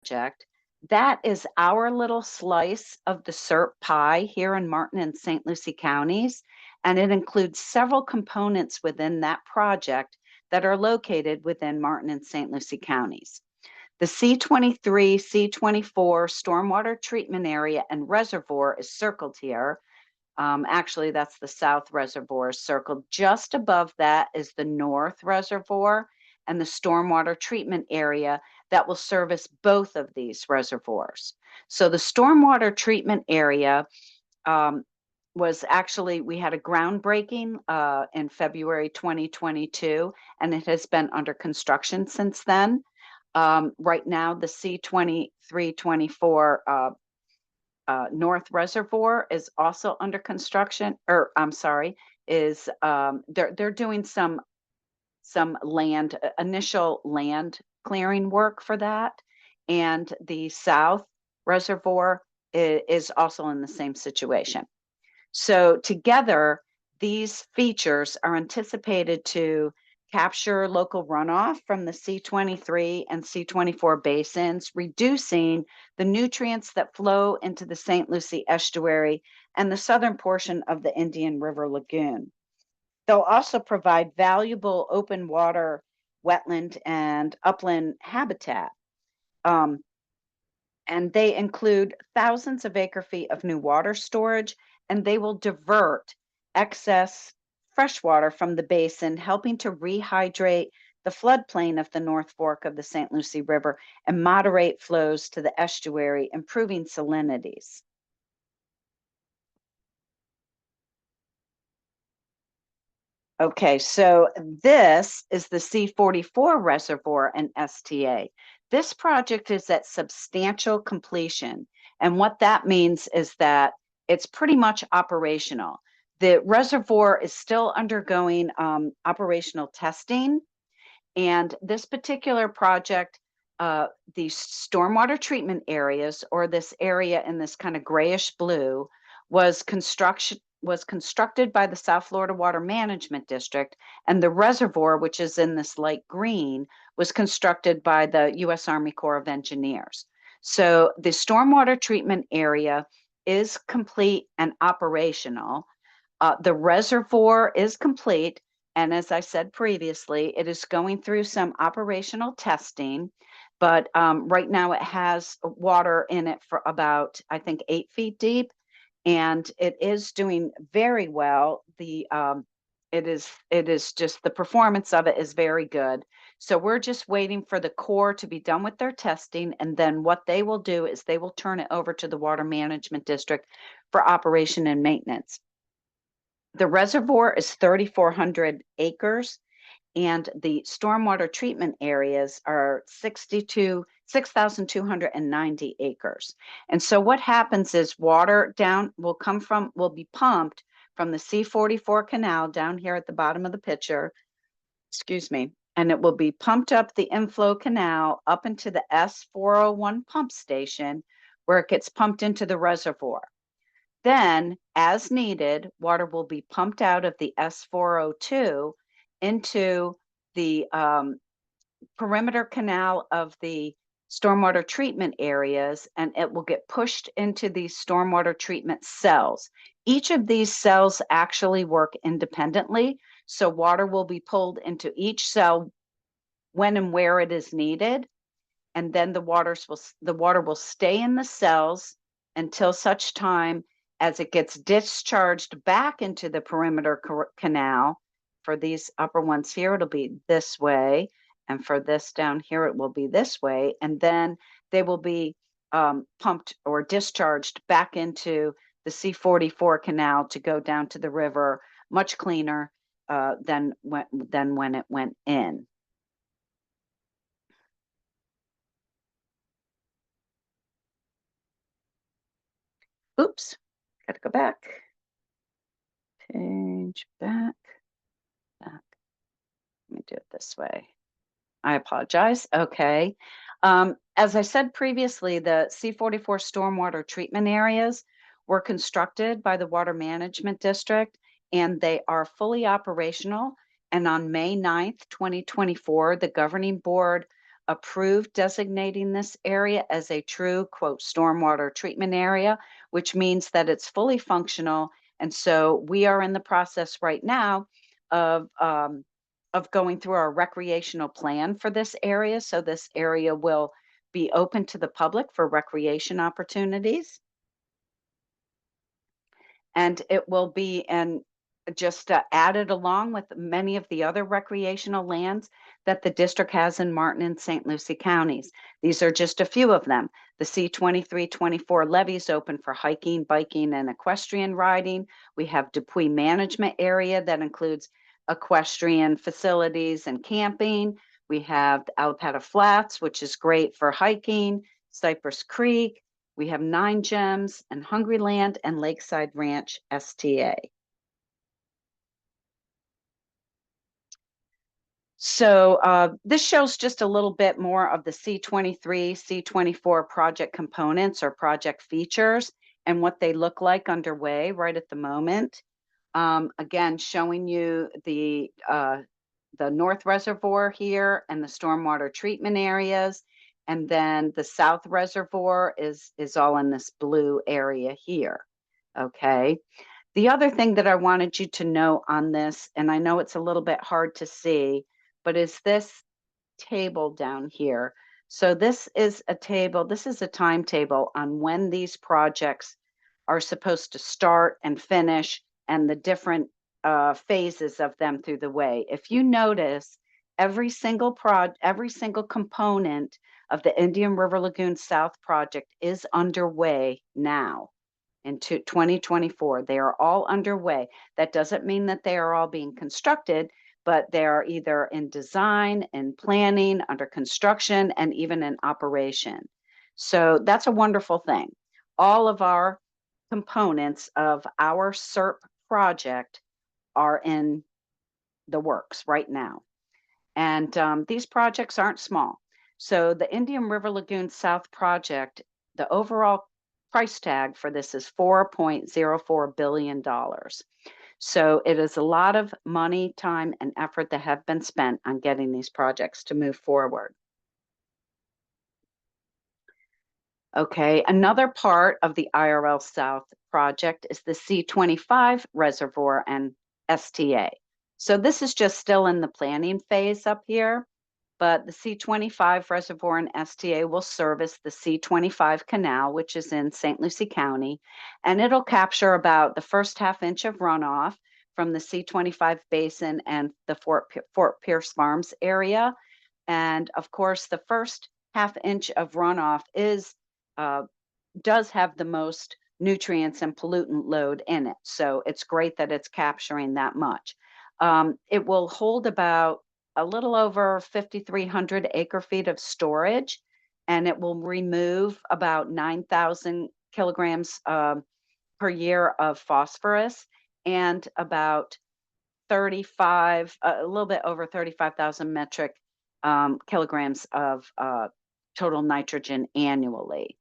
project, that is our little slice of the CERP pie here in Martin and St. Lucie counties, and it includes several components within that project that are located within Martin and St. Lucie counties. The C23, C24 stormwater treatment area and reservoir is circled here. Actually, that's the south reservoir circled. Just above that is the north reservoir and the stormwater treatment area that will service both of these reservoirs. So the stormwater treatment area was actually, we had a groundbreaking in February 2022, and it has been under construction since then. Right now, the C2324 North Reservoir is also under construction, or I'm sorry, is they're doing some land, initial land clearing work for that, and the South Reservoir is also in the same situation. So together, these features are anticipated to capture local runoff from the C23 and C24 basins, reducing the nutrients that flow into the St. Lucie estuary and the southern portion of the Indian River Lagoon. They'll also provide valuable open water, wetland, and upland habitat. And they include thousands of acre-feet of new water storage, and they will divert excess fresh water from the basin, helping to rehydrate the floodplain of the North Fork of the St. Lucie River and moderate flows to the estuary, improving salinities. Okay, so this is the C44 reservoir and STA. This project is at substantial completion. And what that means is that it's pretty much operational. The reservoir is still undergoing operational testing. And this particular project, the stormwater treatment areas, or this area in this kind of grayish blue, was constructed by the South Florida Water Management District, and the reservoir, which is in this light green, was constructed by the U.S. Army Corps of Engineers. So the stormwater treatment area is complete and operational. The reservoir is complete, and as I said previously, it is going through some operational testing, but right now it has water in it for about, I think, 8 feet deep, and it is doing very well. It is just, the performance of it is very good. So we're just waiting for the Corps to be done with their testing, and then what they will do is they will turn it over to the Water Management District for operation and maintenance. The reservoir is 3,400 acres, and the stormwater treatment areas are 6,290 acres. And so what happens is water will be pumped from the C44 canal down here at the bottom of the picture, excuse me, and it will be pumped up the inflow canal up into the S401 pump station, where it gets pumped into the reservoir. Then, as needed, water will be pumped out of the S402 into the perimeter canal of the stormwater treatment areas, and it will get pushed into these stormwater treatment cells. Each of these cells actually work independently, so water will be pulled into each cell when and where it is needed, and then the water will stay in the cells until such time as it gets discharged back into the perimeter canal. For these upper ones here, it'll be this way. And for this down here, it will be this way. And then they will be pumped or discharged back into the C44 canal to go down to the river, much cleaner than when it went in. Oops. Got to go back. Page back. Let me do it this way. I apologize. Okay. As I said previously, the C44 stormwater treatment areas were constructed by the Water Management District, and they are fully operational. And on May 9th, 2024, the governing board approved designating this area as a true, quote, stormwater treatment area, which means that it's fully functional. And so we are in the process right now of going through our recreational plan for this area. So this area will be open to the public for recreation opportunities. And it will be just added along with many of the other recreational lands that the district has in Martin and St. Lucie counties. These are just a few of them. The C-23-24 levee is open for hiking, biking, and equestrian riding. We have Dupuy Management Area that includes equestrian facilities and camping. We have the Alapata Flats, which is great for hiking, Cypress Creek. We have Nine Gems and Hungryland and Lakeside Ranch STA. So this shows just a little bit more of the C-23, C-24 project components or project features and what they look like underway right at the moment. Again, showing you the North Reservoir here and the stormwater treatment areas. And then the South Reservoir is all in this blue area here, okay? The other thing that I wanted you to know on this, and I know it's a little bit hard to see, but is this table down here. So this is a table, this is a timetable on when these projects are supposed to start and finish and the different phases of them through the way. If you notice, every single component of the Indian River Lagoon South project is underway now. In 2024, they are all underway. That doesn't mean that they are all being constructed, but they are either in design and planning, under construction, and even in operation. So that's a wonderful thing. All of our components of our CERP project are in the works right now. And these projects aren't small. So the Indian River Lagoon South project, the overall price tag for this is $4.04 billion. So it is a lot of money, time, and effort that have been spent on getting these projects to move forward. Okay, another part of the IRL South project is the C-25 reservoir and STA. So this is just still in the planning phase up here, but the C-25 reservoir and STA will service the C-25 canal, which is in St. Lucie County, and it'll capture about the first half inch of runoff from the C-25 basin and the Fort Pierce Farms area. And of course, the first half inch of runoff does have the most nutrients and pollutant load in it. So it's great that it's capturing that much. It will hold about a little over 5,300 acre feet of storage, and it will remove about 9,000 kilograms per year of phosphorus and about a little bit over 35,000 metric kilograms of total nitrogen annually.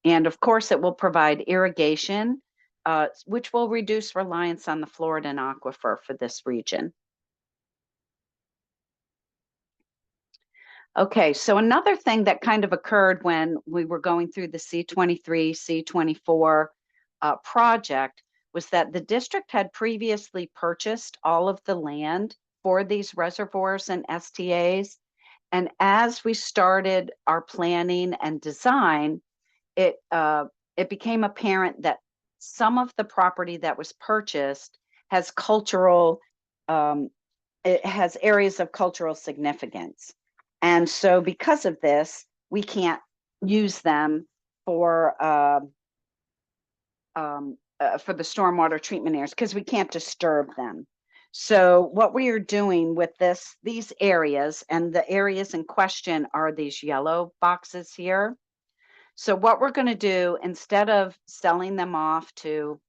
And of course, it will provide irrigation, which will reduce reliance on the Floridan aquifer for this region. Okay, so another thing that kind of occurred when we were going through the C-23, C-24 project was that the district had previously purchased all of the land for these reservoirs and STAs. And as we started our planning and design, it became apparent that some of the property that was purchased has it has areas of cultural significance. And so because of this, we can't use them for the stormwater treatment areas because we can't disturb them. So what we are doing with these areas, and the areas in question are these yellow boxes here. So what we're going to do, instead of selling them off to,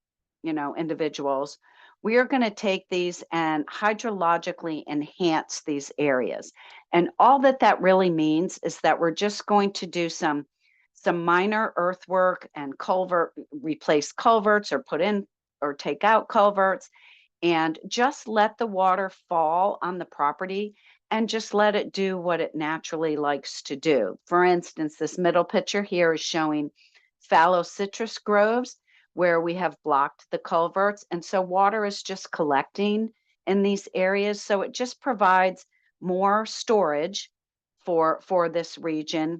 individuals, we are going to take these and hydrologically enhance these areas. And all that really means is that we're just going to do some minor earthwork and replace culverts or put in or take out culverts, and just let the water fall on the property and just let it do what it naturally likes to do. For instance, this middle picture here is showing fallow citrus groves where we have blocked the culverts. And so water is just collecting in these areas. So it just provides more storage for this region.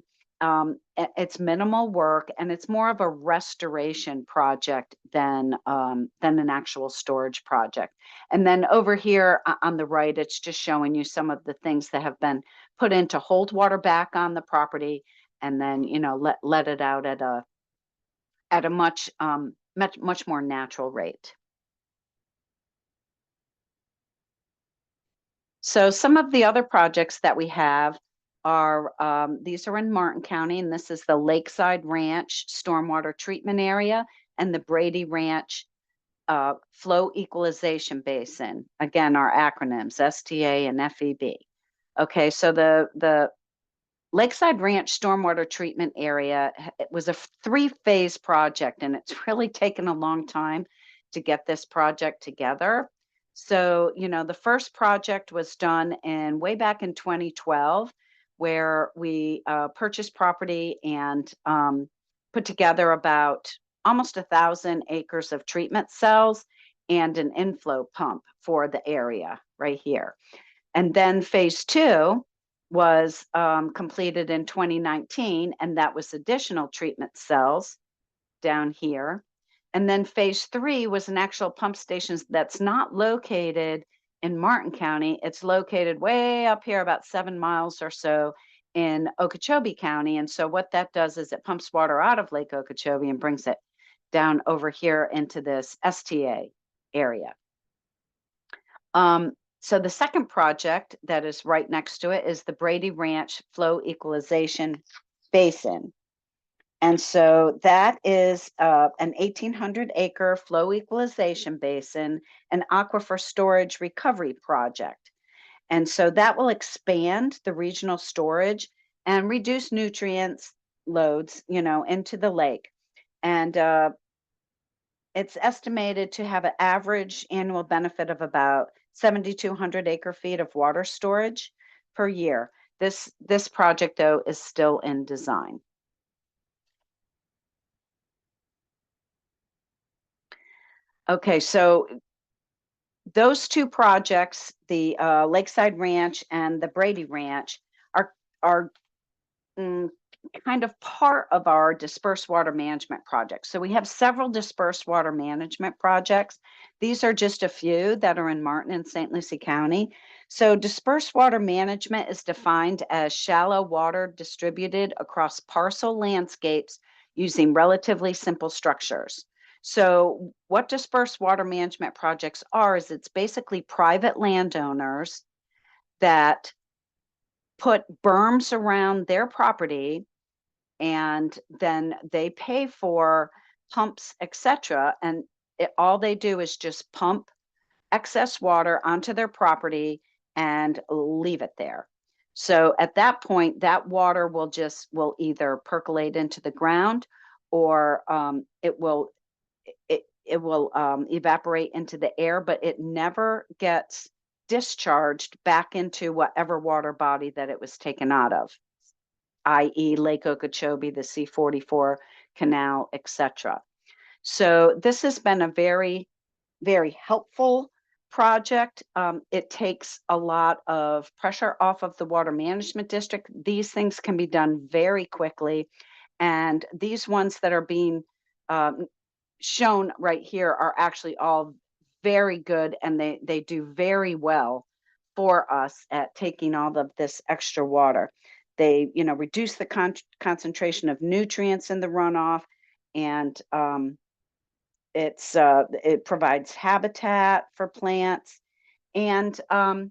It's minimal work, and it's more of a restoration project than an actual storage project. And then over here on the right, it's just showing you some of the things that have been put in to hold water back on the property, and then let it out at a much more natural rate. So some of the other projects that we have are, these are in Martin County, and this is the Lakeside Ranch Stormwater Treatment Area and the Brady Ranch Flow Equalization Basin. Again, our acronyms, STA and FEB. Okay, so the Lakeside Ranch Stormwater Treatment Area, it was a 3-phase project, and it's really taken a long time to get this project together. So, the first project was done way back in 2012, where we purchased property and put together about almost 1,000 acres of treatment cells and an inflow pump for the area right here. And then phase 2 was completed in 2019, and that was additional treatment cells down here. And then phase 3 was an actual pump station that's not located in Martin County. It's located way up here, about 7 miles or so in Okeechobee County. And so what that does is it pumps water out of Lake Okeechobee and brings it down over here into this STA area. So the second project that is right next to it is the Brady Ranch Flow Equalization Basin. And so that is an 1,800-acre flow equalization basin, an aquifer storage recovery project. And so that will expand the regional storage and reduce nutrients loads, into the lake. And it's estimated to have an average annual benefit of about 7,200 acre feet of water storage per year. This project, though, is still in design. Okay, so those two projects, the Lakeside Ranch and the Brady Ranch, are kind of part of our dispersed water management project. So we have several dispersed water management projects. These are just a few that are in Martin and St. Lucie County. So dispersed water management is defined as shallow water distributed across parcel landscapes using relatively simple structures. So what dispersed water management projects are is it's basically private landowners that put berms around their property, and then they pay for pumps, etc. And all they do is just pump excess water onto their property and leave it there. So at that point, that water will either percolate into the ground, or it will evaporate into the air, but it never gets discharged back into whatever water body that it was taken out of, i.e. Lake Okeechobee, the C-44 canal, etc. So this has been a very, very helpful project. It takes a lot of pressure off of the water management district. These things can be done very quickly. And these ones that are being shown right here are actually all very good, and they do very well for us at taking all of this extra water. They reduce the concentration of nutrients in the runoff, and it provides habitat for plants, and the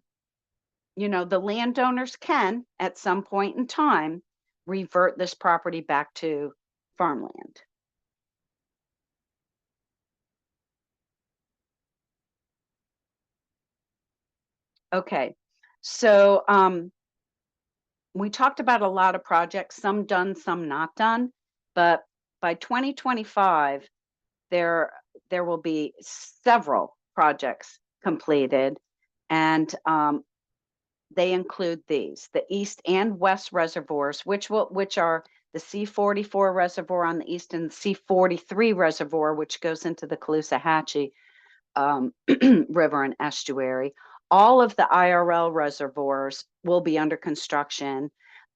landowners can at some point in time revert this property back to farmland. Okay, so we talked about a lot of projects, some done, some not done, but by 2025, there will be several projects completed, and they include these: the east and west reservoirs, which are the C44 reservoir on the east and the C43 reservoir, which goes into the Caloosahatchee river and estuary. All of the IRL reservoirs will be under construction.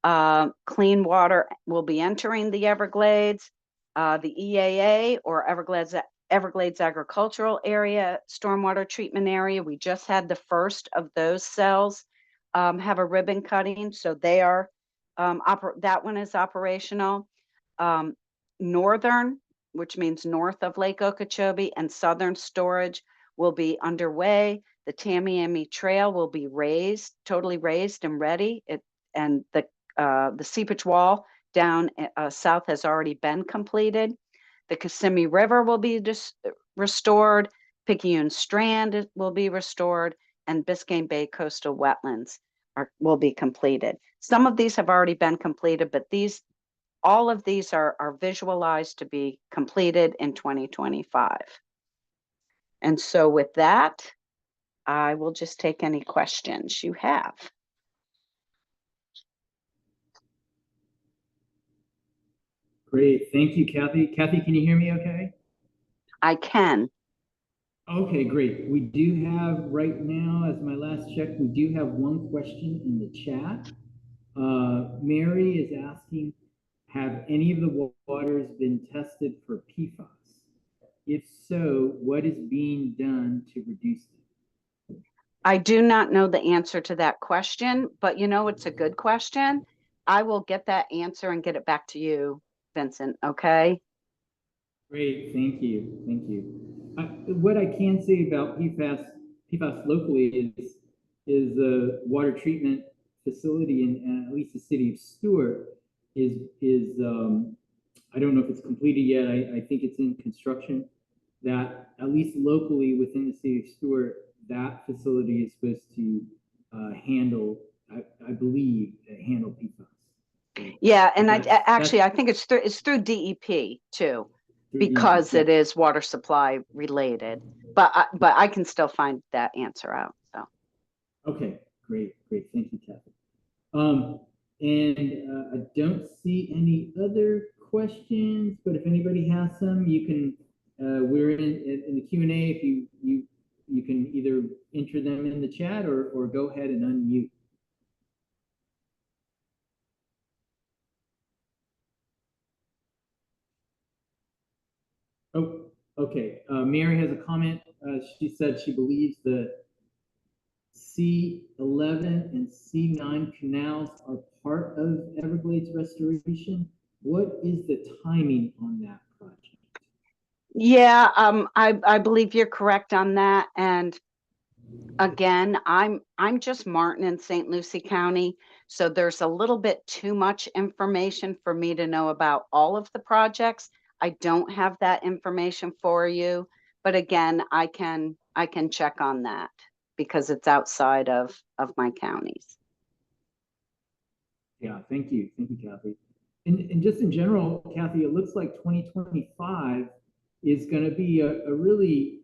Clean water will be entering the Everglades. The EAA, or Everglades Agricultural Area Stormwater Treatment Area, we just had the first of those cells have a ribbon cutting, so they are that one is operational. Northern, which means north of Lake Okeechobee, and southern storage will be underway. The Tamiami Trail will be raised, totally raised and ready. And the seepage wall down south has already been completed. The Kissimmee River will be restored. Picayune Strand will be restored, and Biscayne Bay coastal wetlands will be completed. Some of these have already been completed, but all of these are visualized to be completed in 2025. And so with that, I will just take any questions you have. Great, thank you, Kathy. Kathy, can you hear me okay? I can. Okay, great. We do have right now, as my last check, we do have one question in the chat. Mary is asking, have any of the waters been tested for PFAS? If so, what is being done to reduce them? I do not know the answer to that question, but it's a good question. I will get that answer and get it back to you, Vincent, okay? Great, thank you, thank you. What I can say about PFAS locally is the water treatment facility in at least the city of Stewart is I don't know if it's completed yet. I think it's in construction. That at least locally within the city of Stewart, that facility is supposed to handle, I believe, handle PFAS. Yeah, and I think it's through DEP too, because it is water supply related. But I can still find that answer out. So. Okay, great, thank you, Kathy. I don't see any other questions, but if anybody has some, you can. We're in the Q&A. If you can either enter them in the chat or go ahead and unmute. Oh, okay. Mary has a comment. She said she believes the C11 and C9 canals are part of Everglades restoration. What is the timing on that project? Yeah, I believe you're correct on that. And again, I'm just Martin in St. Lucie County, so there's a little bit too much information for me to know about all of the projects. I don't have that information for you, but again, I can check on that because it's outside of my counties. Yeah, thank you, Kathy. And just in general, Kathy, it looks like 2025 is going to be a really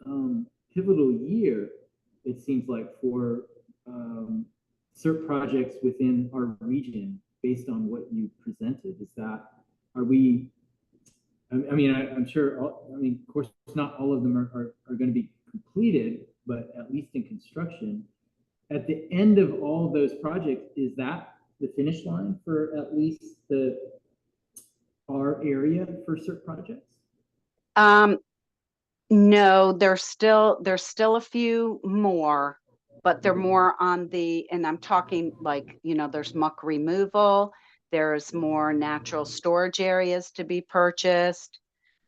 pivotal year, it seems like, for CERP projects within our region based on what you presented. I'm sure, of course, not all of them are going to be completed, but at least in construction. At the end of all of those projects, is that the finish line for at least our area for CERP projects? No, there's still a few more, but they're more on and I'm talking like, there's muck removal, there's more natural storage areas to be purchased.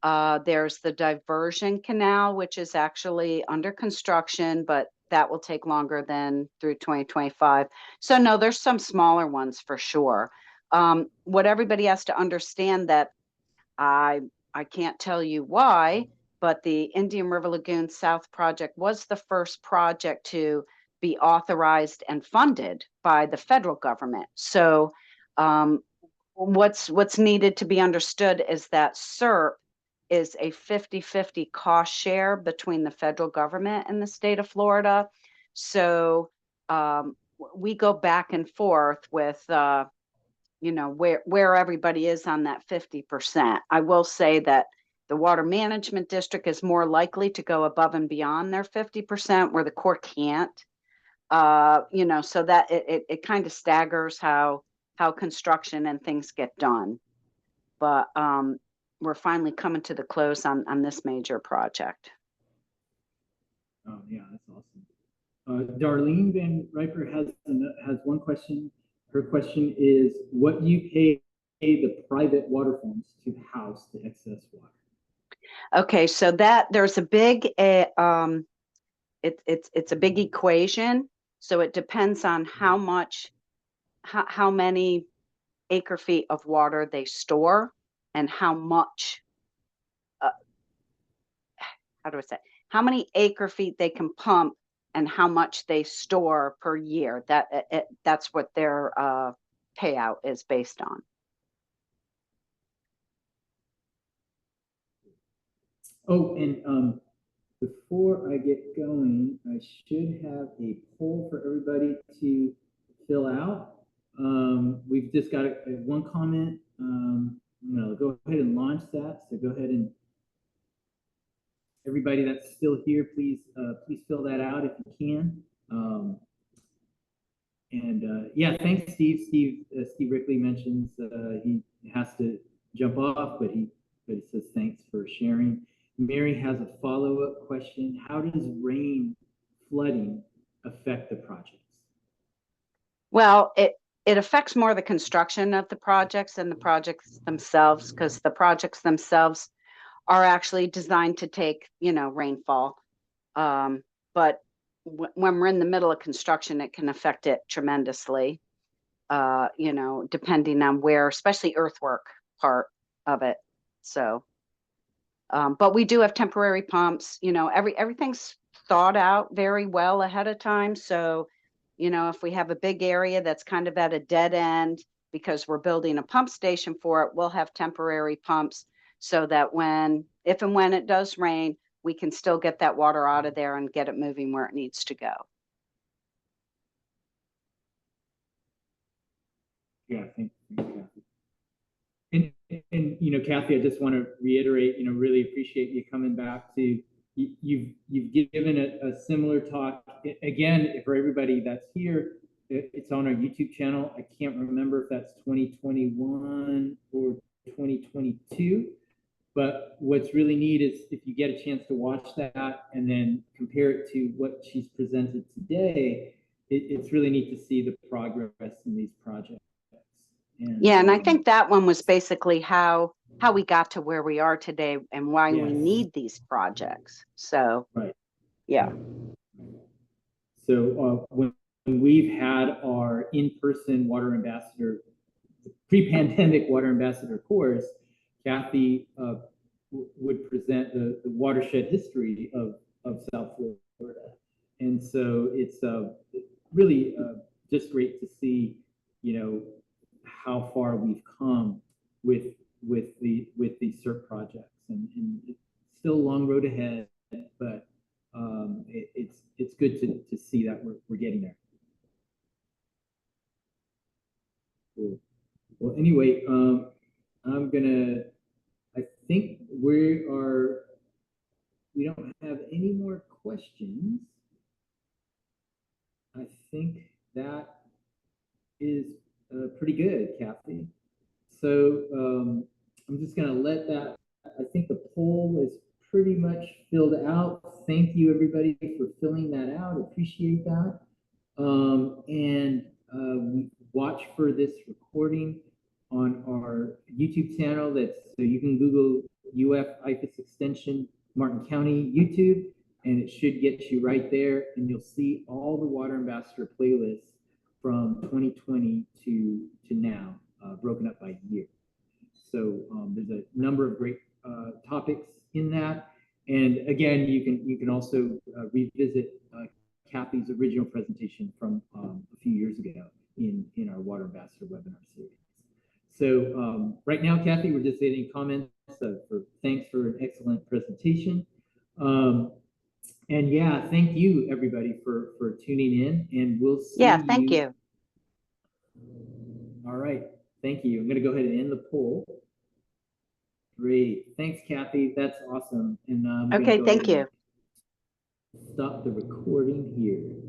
There's the diversion canal, which is actually under construction, but that will take longer than through 2025. So no, there's some smaller ones for sure. What everybody has to understand that I can't tell you why, but the Indian River Lagoon South project was the first project to be authorized and funded by the federal government. So what's needed to be understood is that CERP is a 50-50 cost share between the federal government and the state of Florida. So we go back and forth with, you know, where everybody is on that 50%. I will say that the Water Management District is more likely to go above and beyond their 50%, where the Corps can't. You know, so that it kind of staggers how construction and things get done. But we're finally coming to the close on this major project. Oh yeah, that's awesome. Darlene Van Riper has one question. Her question is, what do you pay the private water farms to house the excess water? Okay, so that there's a big it's a big equation. So it depends on how much how many acre feet of water they store and how much how do I say, how many acre feet they can pump and how much they store per year. That's what their payout is based on. Oh, and before I get going, I should have a poll for everybody to fill out. We've just got one comment. I'm gonna go ahead and launch that. So go ahead and everybody that's still here, please fill that out if you can. Yeah, thanks, Steve. Steve Rickley mentions he has to jump off, but he says thanks for sharing. Mary has a follow-up question. How does rain flooding affect the projects? Well, it affects more the construction of the projects than the projects themselves, because the projects themselves are actually designed to take, you know, rainfall. But when we're in the middle of construction, it can affect it tremendously, you know, depending on where, especially earthwork part of it. So, but we do have temporary pumps, you know, everything's thought out very well ahead of time. So, you know, if we have a big area that's kind of at a dead end because we're building a pump station for it, we'll have temporary pumps so that if and when it does rain, we can still get that water out of there and get it moving where it needs to go. Yeah, thank you, Kathy. And you know, Kathy, I just want to reiterate, you know, really appreciate you coming back to, you've given a similar talk. Again, for everybody that's here, it's on our YouTube channel. I can't remember if that's 2021 or 2022. But what's really neat is if you get a chance to watch that and then compare it to what she's presented today, it's really neat to see the progress in these projects. And I think that one was basically how we got to where we are today and why we need these projects. So, yeah. So when we've had our in-person water ambassador, pre-pandemic water ambassador course, Kathy would present the watershed history of South Florida. And so it's really just great to see, you know, how far we've come with these CERP projects, and it's still a long road ahead, but it's good to see that we're getting there. Cool. Well, anyway, I think we don't have any more questions. I think that is pretty good, Kathy. So I'm just going to let that, I think the poll is pretty much filled out. Thank you, everybody, for filling that out. Appreciate that. We watch for this recording on our YouTube channel. So you can Google UF IFAS Extension Martin County YouTube, and it should get you right there, and you'll see all the Water Ambassador playlists from 2020 to now, broken up by year. So there's a number of great topics in that, and again, you can also revisit Kathy's original presentation from a few years ago in our Water Ambassador webinar series. So right now, Kathy, we're just getting comments thanks for an excellent presentation. And yeah, thank you everybody for tuning in, and we'll see Yeah, thank you. you. All right, thank you. I'm going to go ahead and end the poll. Great, thanks, Kathy. That's awesome. And I'm going to Okay, go thank ahead you. and stop the recording here.